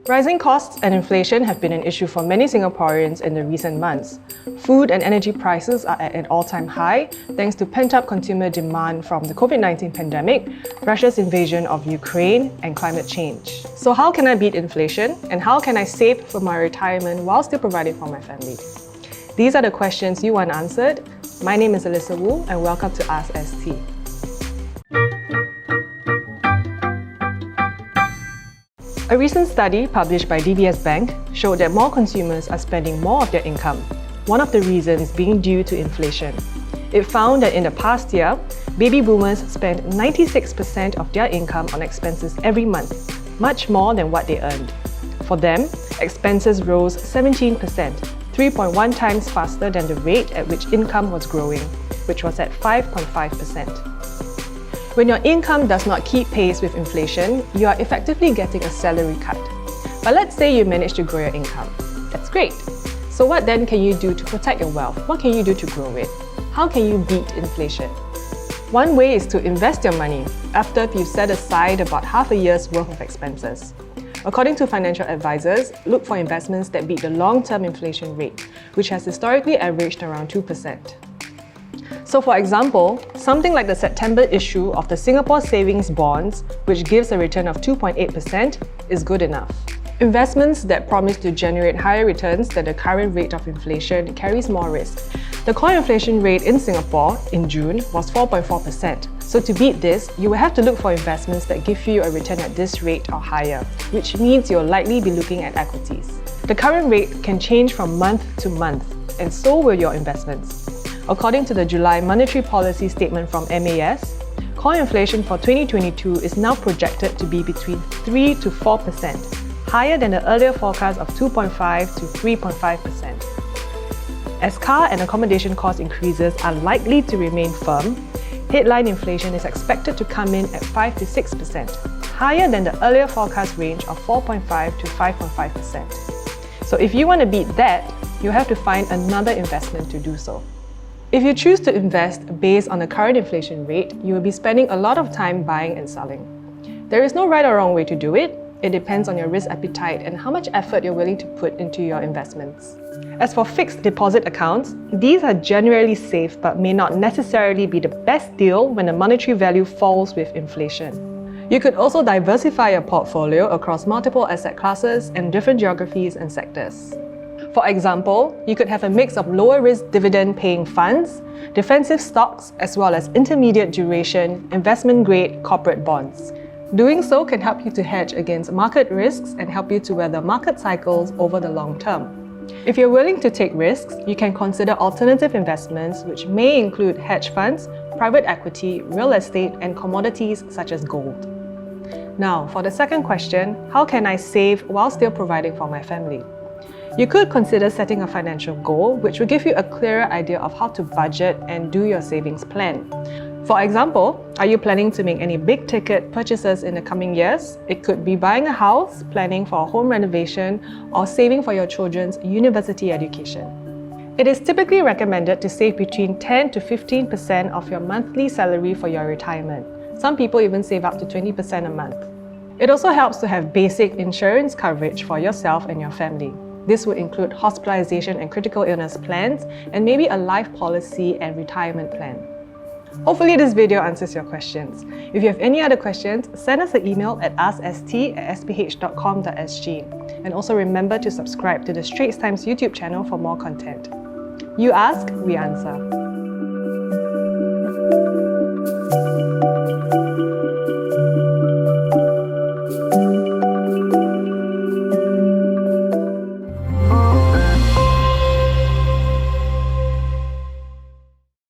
Rising costs and inflation have been an issue for many Singaporeans in the recent months. Food and energy prices are at an all-time high thanks to pent-up consumer demand from the COVID-19 pandemic, Russia's invasion of Ukraine, and climate change. So how can I beat inflation? And how can I save for my retirement while still providing for my family? These are the questions you want answered. My name is Alyssa Wu, and welcome to askST. A recent study published by DBS Bank showed that more consumers are spending more of their income, one of the reasons being due to inflation. It found that in the past year, baby boomers spent 96% of their income on expenses every month, much more than what they earned. For them, expenses rose 17%, 3.1 times faster than the rate at which income was growing, which was at 5.5%. When your income does not keep pace with inflation, you are effectively getting a salary cut. But let's say you manage to grow your income. That's great. So what then can you do to protect your wealth? What can you do to grow it? How can you beat inflation? One way is to invest your money after you've set aside about half a year's worth of expenses. According to financial advisors, look for investments that beat the long-term inflation rate, which has historically averaged around 2%. So for example, something like the September issue of the Singapore Savings Bonds, which gives a return of 2.8%, is good enough. Investments that promise to generate higher returns than the current rate of inflation carries more risk. The core inflation rate in Singapore in June was 4.4%. So to beat this, you will have to look for investments that give you a return at this rate or higher, which means you'll likely be looking at equities. The current rate can change from month to month, and so will your investments. According to the July Monetary Policy Statement from MAS, core inflation for 2022 is now projected to be between 3 to 4%, higher than the earlier forecast of 2.5 to 3.5%. As car and accommodation cost increases are likely to remain firm, headline inflation is expected to come in at 5 to 6%, higher than the earlier forecast range of 4.5 to 5.5%. So if you want to beat that, you have to find another investment to do so. If you choose to invest based on the current inflation rate, you will be spending a lot of time buying and selling. There is no right or wrong way to do it. It depends on your risk appetite and how much effort you're willing to put into your investments. As for fixed deposit accounts, these are generally safe but may not necessarily be the best deal when the monetary value falls with inflation. You could also diversify your portfolio across multiple asset classes and different geographies and sectors. For example, you could have a mix of lower-risk dividend-paying funds, defensive stocks, as well as intermediate duration, investment-grade corporate bonds. Doing so can help you to hedge against market risks and help you to weather market cycles over the long term. If you're willing to take risks, you can consider alternative investments, which may include hedge funds, private equity, real estate, and commodities such as gold. Now, for the second question, how can I save while still providing for my family? You could consider setting a financial goal, which will give you a clearer idea of how to budget and do your savings plan. For example, are you planning to make any big-ticket purchases in the coming years? It could be buying a house, planning for a home renovation, or saving for your children's university education. It is typically recommended to save between 10 to 15% of your monthly salary for your retirement. Some people even save up to 20% a month. It also helps to have basic insurance coverage for yourself and your family. This would include hospitalization and critical illness plans, and maybe a life policy and retirement plan. Hopefully this video answers your questions. If you have any other questions, send us an email at askST@sph.com.sg. And also remember to subscribe to the Straits Times YouTube channel for more content. You ask, we answer.